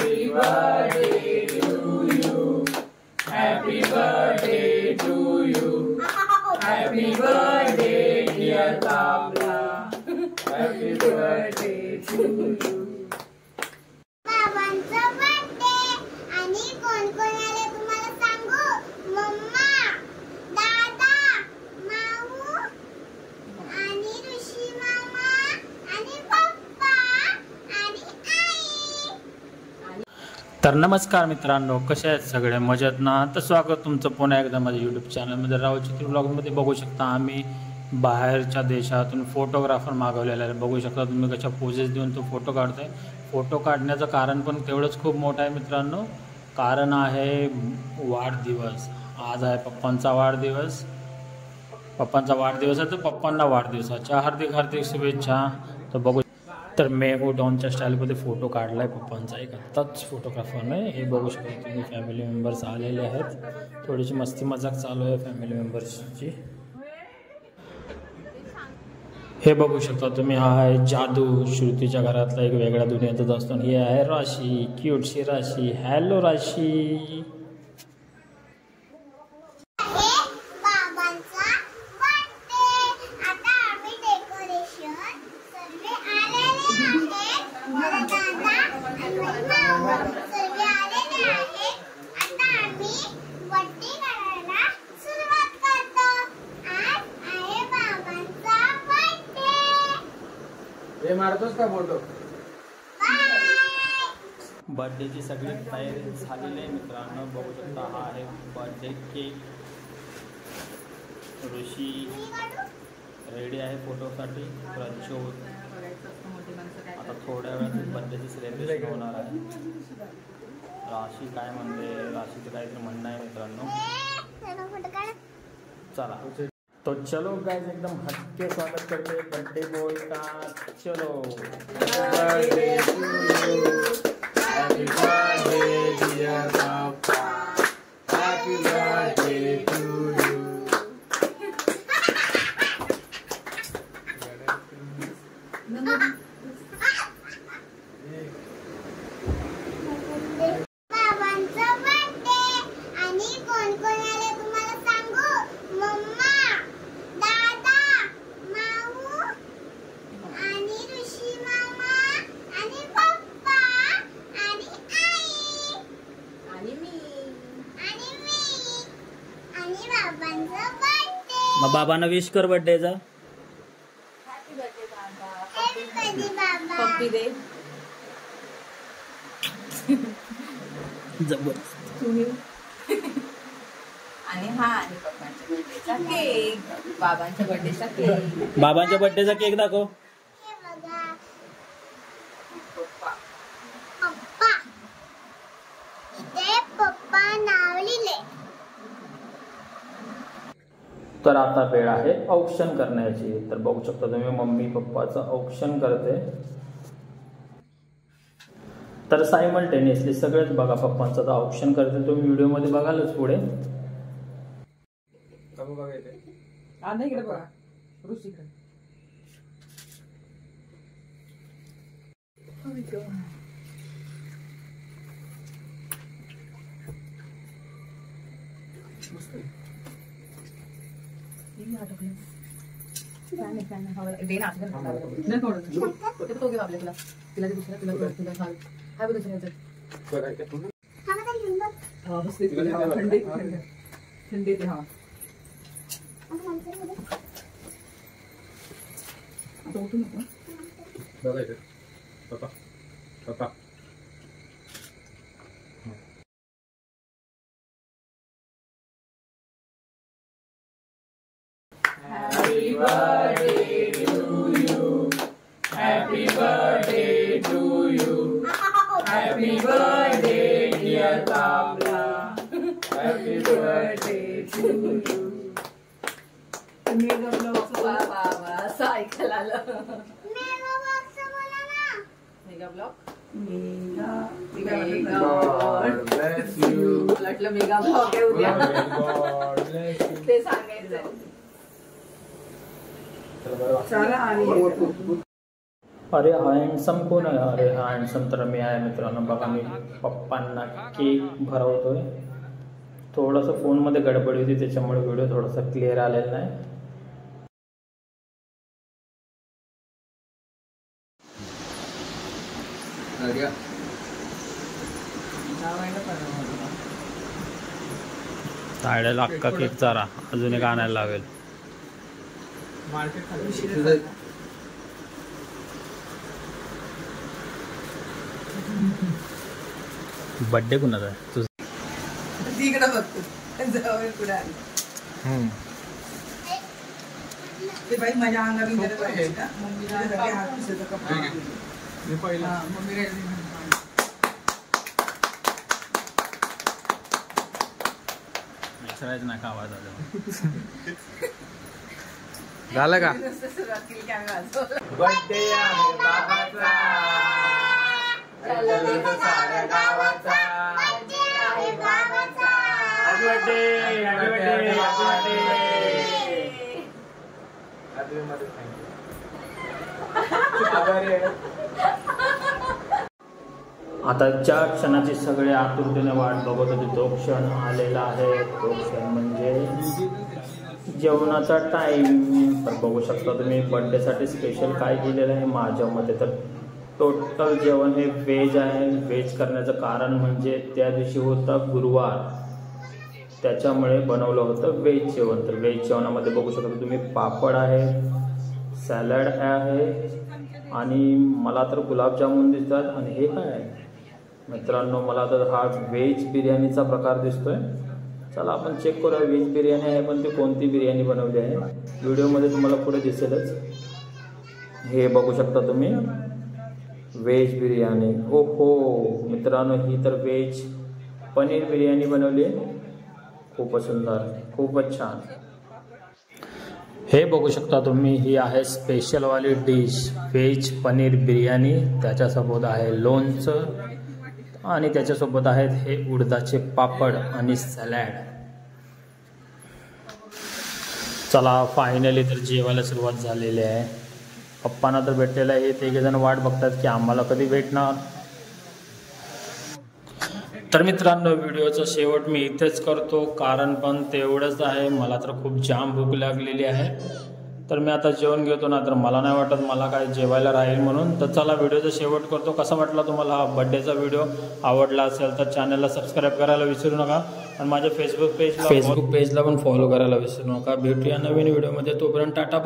Happy birthday to you. Happy birthday to you. Happy birthday dear Kamla. Happy birthday to you. बाबांचा birthday आणि कोण कोण आले तुम्हाला सांगू? मम्मा, दादा, माऊ आणि ऋषी मामा आणि पप्पा आणि आई. तर नमस्कार मित्रांनो, कसे आहेत सगळे? मजेत ना? तर स्वागत तुमचं पुन्हा एकदा माझ्या यूट्यूब चॅनलमध्ये. राहुल चित्र ब्लॉगमध्ये बघू शकता आम्ही बाहेरच्या देशातून फोटोग्राफर मागवलेला आहे. बघू शकता तुम्ही कशा पोजेस देऊन तो फोटो काढतोय. फोटो काढण्याचं कारण पण तेवढंच खूप मोठं आहे मित्रांनो. कारण आहे वाढदिवस. आज आहे पप्पांचा वाढदिवस. पप्पांचा वाढदिवस आहे, तर पप्पांना वाढदिवसाच्या हार्दिक हार्दिक शुभेच्छा. तर बघू, तर मेहू डॉनच्या स्टाईलमध्ये फोटो काढला आहे पप्पांचा एक आत्ताच फोटोग्राफरने. हे बघू शकता तुम्ही, फॅमिली मेंबर्स आलेले आहेत. थोडीशी मस्ती मजाक चालू आहे फॅमिली मेंबर्सची. हे बघू शकता तुम्ही, हा आहे जादू. श्रुतीच्या घरातला एक वेगळ्या दुनियेतच असतो. ही आहे राशी, क्यूटशी राशी. हॅलो राशी. बाबांचा बर्थडे. आता आम्ही डेकोरेशन सर्व आलेले आहेत. मला दादा आणि मामा सर्व आलेले आहेत. आता आम्ही बर्थडे करायला सुरुवात करतो. आज आहे बाबांचा बर्थडे. हे मारतोस का फोटो? बर्थडेची सगळी तयारी झालेली आहे मित्रांनो. बघू शकता हा आहे बर्थडे केक. ऋषी रेडी आहे फोटोसाठी. प्रज्योत आता थोड्या वेळात बर्थडेची सेलिब्रेशन होणार आहे. राशी काय म्हणते? राशीचं काहीतरी म्हणणं आहे मित्रांनो. चला तो चलो गाइस, एकदम हटके स्वागत करते बर्थडे बॉय का. चलो Birthday to you. Happy birthday dear Papa. Happy birthday to you. बाबांचा बर्थडे आणि कोण कोण आले तुम्हाला सांगू? मम्मा, दादा, माऊ आणि ऋषी मामा आणि पप्पा आणि आई आणि मी आणि बाबांचा बर्थडे. मग बाबांना विश कर बर्थडेचा. हॅपी बर्थडे बाबा. पप्पी दे. जबरदस्त. आणि हा आहे पप्पांच्या बर्थडेचा केक. बाबांच्या बर्थडेचा केक. बाबांच्या बर्थडेचा केक दाखव. हे बघा पप्पा. पप्पा. इथे पप्पा नाव लिहिले. तर आता वेळ आहे औक्षण करण्याची. तर बघू शकता तुम्ही, मम्मी पप्पाचं औक्षण करते. तर सायमल्टेनियसली सगळेच बघा पप्पांचं तर औक्षण करते. तुम्ही व्हिडिओमध्ये बघालच पुढे. आता इकडे बघा, ऋषीकडे. थंडी हा आता उठू नको. Papa. Papa. Happy birthday to you. Happy birthday to you. Happy birthday dear Kamla. Happy birthday to you. Mega blog बाबा सायकल आलं. मेगा बॉक्स बोला ना. Mega blog. God bless you. वाटलं मेगा ब्लॉग आहे उद्या. God bless you. ते सांगायचं. चला आणि अरे हँडसम कोण आहे? अरे हा हँडसम तर मी आहे मित्रांनो. बघा मी पप्पांना केक भरवतोय. थोडंसं फोनमध्ये गडबड होती त्याच्यामुळे व्हिडिओ थोडासा क्लिअर आलेला नाही. साड्याला अख्खा केक चारा अजून एक आणायला लावेल. बर्थडे कुणाचा आहे तुझा? तिकडं बघतो जवळ पुढे आली. ते बाई माझ्या अंगावर मम्मीला सगळे हात पुसायचा कपडा. विसरायचं नाही का आवाज आला. झालं का? सुरुवात केली की आम्ही वाजवलं. बर्थडे आहे बाबाचा, साऱ्या गावाचा. आहे बाबाचा. Happy birthday, happy birthday, happy birthday. आता ज्या क्षणाची सगळे आतुरतेने वाट बघत होते तो क्षण आलेला आहे. तो क्षण म्हणजे जेवणाचा टाईम. तर बघू शकता तुम्ही बर्थडेसाठी स्पेशल काय केलेलं आहे. माझ्या मते तर टोटल जेवण हे व्हेज आहे. व्हेज करण्याचं कारण म्हणजे त्या दिवशी होता गुरुवार, त्याच्यामुळे बनवलं होतं व्हेज जेवण. तर व्हेज जेवणामध्ये बघू शकता तुम्ही पापड आहे, सॅलड आहे आणि मला तर गुलाबजामुन दिसतात. आणि हे काय आहे मित्रांनो? मला तर हा व्हेज बिर्याणीचा प्रकार दिसतोय. चला आपण चेक करूया. व्हेज बिर्याणी आहे पण ती कोणती बिर्याणी बनवली आहे व्हिडिओमध्ये तुम्हाला पुढे दिसेलच. हे बघू शकता तुम्ही व्हेज बिर्याणी. हो हो मित्रांनो, ही तर व्हेज पनीर बिर्याणी बनवली आहे. खूपच सुंदर, खूपच छान. हे बघू शकता तुम्ही, ही आहे स्पेशलवाली डिश व्हेज पनीर बिर्याणी. त्याच्यासोबत आहे लोणचं आणि त्याच्यासोबत आहेत हे उडदाचे पापड आणि सॅलड. चला फायनली तर जेवायला सुरुवात झालेली आहे. पप्पांना तर भेटलेलं आहे. ते एक जण वाट बघतात की आम्हाला कधी भेटणार. तर मित्रांनो व्हिडिओचा शेवट मी इथेच करतो. कारण पण तेवढंच आहे, मला तर खूप जाम भूक लागलेली आहे. तर मी आता जेवण घेतो ना, तर मला नाही वाटत मला काय जेवायला राहील म्हणून. तर चला व्हिडिओचा शेवट करतो. कसा वाटला तुम्हाला हा बड्डेचा व्हिडिओ? आवडला असेल तर चॅनलला सबस्क्राईब करायला विसरू नका आणि माझ्या फेसबुक पेजला पण फॉलो करायला विसरू नका. भेटूया नवीन व्हिडिओमध्ये. तोपर्यंत टाटा बाय.